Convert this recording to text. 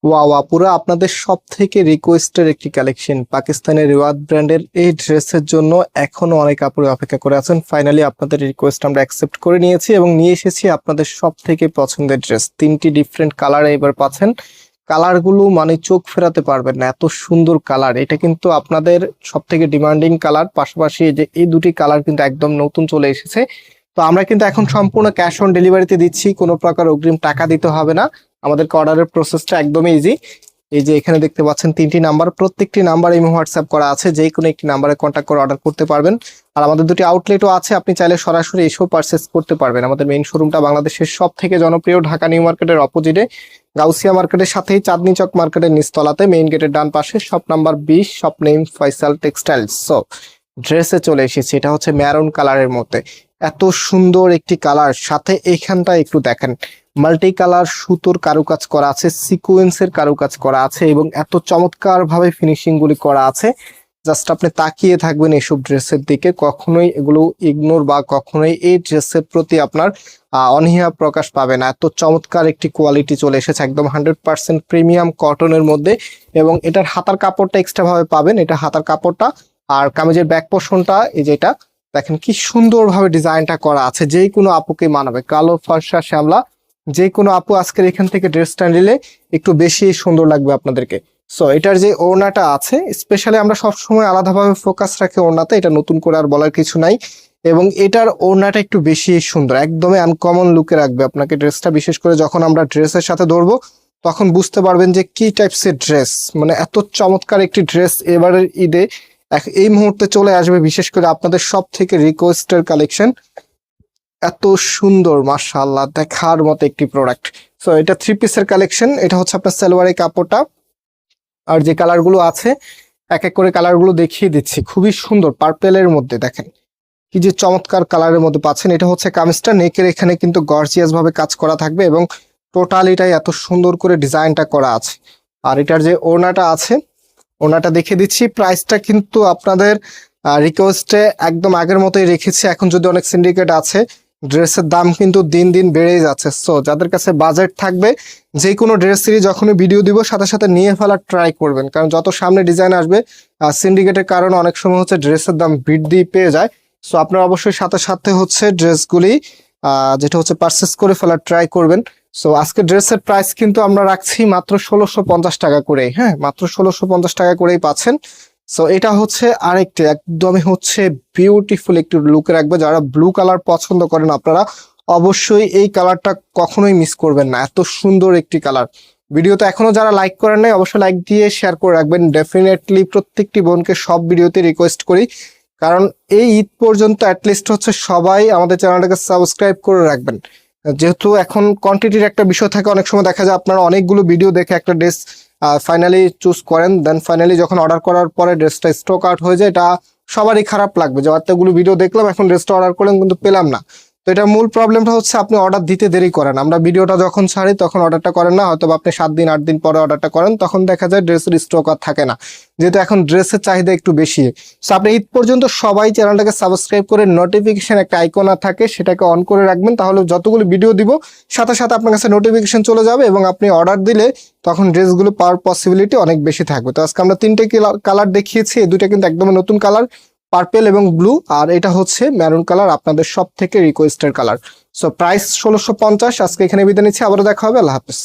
Wow আপুরা, আপনাদের সব থেকে রিকোয়েস্টের একটি কালেকশন পাকিস্তানের রিওয়াদ ব্র্যান্ডের এই ড্রেসের জন্য এখনো অনেক আপুরা অপেক্ষা করে আছেন। ফাইনালি আপনাদের রিকোয়েস্ট আমরা অ্যাকসেপ্ট করে নিয়েছি এবং নিয়ে এসেছি আপনাদের সব থেকে পছন্দের ড্রেস। 3টি ডিফারেন্ট কালারে এবার পাচ্ছেন। কালারগুলো মানে চোখ ফেরাতে পারবেন না, এত সুন্দর কালার। এটা কিন্তু আপনাদের সব থেকে ডিমান্ডিং কালার, পাশাপাশি এই যে এই দুটি কালার কিন্তু একদম নতুন চলে এসেছে। তো আমরা কিন্তু এখন সম্পূর্ণ ক্যাশ অন ডেলিভারিতে দিচ্ছি, কোনো প্রকার অগ্রিম টাকা দিতে হবে না। আমাদের অর্ডারের প্রসেসটা একদমই ইজি। এই যে এখানে দেখতে পাচ্ছেন 3টি নাম্বার, প্রত্যেকটি নাম্বার ইমো হোয়াটসঅ্যাপ করা আছে, যে কোনো একটি নাম্বারে কন্ট্যাক্ট করে অর্ডার করতে পারবেন। আর আমাদের দুটি আউটলেটও আছে, আপনি চাইলে সরাসরি এসেও পারচেস করতে পারবেন। আমাদের মেইন শোরুমটা বাংলাদেশের সব থেকে জনপ্রিয় ঢাকা নিউ মার্কেটের অপোজিটে গাউসিয়া মার্কেটের সাথেই চাঁদনি চক মার্কেটের নিচতলাতে, মেইন গেটের ডান পাশে, shop number 20, shop name Faisal textiles. So ড্রেসে চলে এসেছি, এটা হচ্ছে ম্যারুন কালারের মধ্যে। এত সুন্দর একটি কালার, সাথে এইখানটা একটু দেখেন মাল্টি কালার সুতোর কারুকাজ করা আছে, সিকোয়েন্সের কারুকাজ করা আছে এবং এত চমৎকার ভাবে ফিনিশিং গুলি করা আছে। জাস্ট আপনি তাকিয়ে থাকবেন এসব ড্রেসের দিকে, কখনোই এগুলো ইগনোর বা কখনোই এই ড্রেসের প্রতি আপনার অনীহা প্রকাশ পাবে না। এত চমৎকার একটি কোয়ালিটি চলে এসেছে, একদম 100% প্রিমিয়াম কটনের মধ্যে। এবং এটার হাতার কাপড়টা এক্সট্রা ভাবে পাবেন, এটা হাতার কাপড়টা। আর কামিজের ব্যাক পোর্শনটা এই যেটা দেখেন কি সুন্দরভাবে ডিজাইনটা করা আছে, যে কোনো আপুকে মানাবে। কালো, ফর্সা, শ্যামলা, যে কোনো আপু আজকের এখান থেকে ড্রেসটা নিলে একটু বেশি সুন্দর লাগবে আপনাদেরকে। সো এটার যে ওড়নাটা আছে, স্পেশালি আমরা সবসময় আলাদাভাবে ফোকাস রাখি ওড়নাতে, এটা নতুন করে আর বলার কিছু নাই। এবং এটার ওড়নাটা একটু বেশি সুন্দর, একদমই আনকমন লুকে রাখবে আপনাকে ড্রেসটা। বিশেষ করে যখন আমরা ড্রেসের সাথে ধরবো তখন বুঝতে পারবেন যে কি টাইপসের ড্রেস, মানে এত চমৎকার একটি ড্রেস এবারের ঈদে এই মুহূর্তে চলে আসবে। বিশেষ করে আপনাদের সব থেকে রিকোয়েস্টের কালেকশন, এত সুন্দর, মাশাআল্লাহ, দেখার মতো একটি প্রোডাক্ট। সো এটা 3 পিসের কালেকশন। এটা হচ্ছে আপনার সালোয়ারের কাপড়টা। আর যে কালারগুলো আছে এক এক করে কালারগুলো দেখিয়ে দিচ্ছি। খুবই সুন্দর পার্পেলের মধ্যে দেখেন কি যে চমৎকার কালারের মধ্যে পাচ্ছেন। এটা হচ্ছে কামিজটা, নেকের এখানে কিন্তু গর্জিয়াস ভাবে কাজ করা থাকবে এবং টোটাল এটাই এত সুন্দর করে ডিজাইনটা করা আছে। আর এটার যে ওড়নাটা আছে, ওড়নাটা দেখিয়ে দিচ্ছি। প্রাইসটা কিন্তু আপনাদের রিকোয়েস্টে একদম আগের মতোই রেখেছি। এখন যদি অনেক সিন্ডিকেট আছে, ড্রেসের দাম কিন্তু দিন দিন বেড়েই যাচ্ছে। সো যাদের কাছে বাজেট থাকবে, যে কোনো ড্রেসেরই যখনই ভিডিও দিব সাথে সাথে নিয়ে ফেলার ট্রাই করবেন, কারণ যত সামনে ডিজাইন আসবে সিন্ডিকেটের কারণে অনেক সময় হচ্ছে ড্রেসের দাম বৃদ্ধি পেয়ে যায়। সো আপনারা অবশ্যই সাথে সাথে হচ্ছে ড্রেসগুলি যেটা হচ্ছে পারচেস করে ফেলার ট্রাই করবেন। সো আজকে ড্রেসের প্রাইস কিন্তু আমরা রাখছি মাত্র 1650 টাকা করে। হ্যাঁ, মাত্র 1650 টাকা করেই পাচ্ছেন। সো এটা হচ্ছে আরেকটি একদমই হচ্ছে বিউটিফুল একটু লুক রাখবে। যারা ব্লু কালার পছন্দ করেন আপনারা অবশ্যই এই কালারটা কখনোই মিস করবেন না, এত সুন্দর একটি কালার। ভিডিওতে এখনো যারা লাইক করেন নাই অবশ্যই লাইক দিয়ে শেয়ার করে রাখবেন। ডেফিনেটলি প্রত্যেকটি বোনকে সব ভিডিওতে রিকোয়েস্ট করি, কারণ এই ঈদ পর্যন্ত অ্যাটলিস্ট হচ্ছে সবাই আমাদের চ্যানেলটাকে সাবস্ক্রাইব করে রাখবেন। যেহেতু এখন কোয়ান্টিটির একটা বিষয় থাকে, অনেক সময় দেখা যায় আপনারা অনেকগুলো ভিডিও দেখে একটা ড্রেস ফাইনালি চুজ করেন, দেন ফাইনালি যখন অর্ডার করার পরে ড্রেসটা স্টক আউট হয়ে যায়, এটা সবারই খারাপ লাগবে যে এতগুলো ভিডিও দেখলাম এখন ড্রেসটা অর্ডার করলাম কিন্তু পেলাম না। তো এটা মূল প্রবলেমটা হচ্ছে আপনি অর্ডার দিতে দেরি করেন। আমরা ভিডিওটা যখন ছাড়ি তখন অর্ডারটা করেন না, হয়তো আপনি 7 দিন 8 দিন পরে অর্ডারটা করেন, তখন দেখা যায় ড্রেসের স্টক আর থাকে না, যেহেতু এখন ড্রেসের চাহিদা একটু বেশি। সো আপনি ঈদ পর্যন্ত সবাই চ্যানেলটাকে সাবস্ক্রাইব করে নোটিফিকেশন একটা আইকন থাকে সেটাকে অন করে রাখবেন, তাহলে যতগুলো ভিডিও দিব সাথে সাথে আপনার কাছে নোটিফিকেশন চলে যাবে এবং আপনি অর্ডার দিলে তখন ড্রেসগুলো পাওয়ার পসিবিলিটি অনেক বেশি থাকবে। তো আজকে আমরা 3টে কালার দেখিয়েছি, এই দুটো কিন্তু একদম নতুন কালার, পার্পেল এবং ব্লু, আর এটা হচ্ছে ম্যারুন কালার, আপনাদের সব থেকে রিকোয়েস্টের কালার। So price 1650। আজকে এখানে বিদায় নিচ্ছি, আবারও দেখা হবে, আল্লাহ হাফেজ।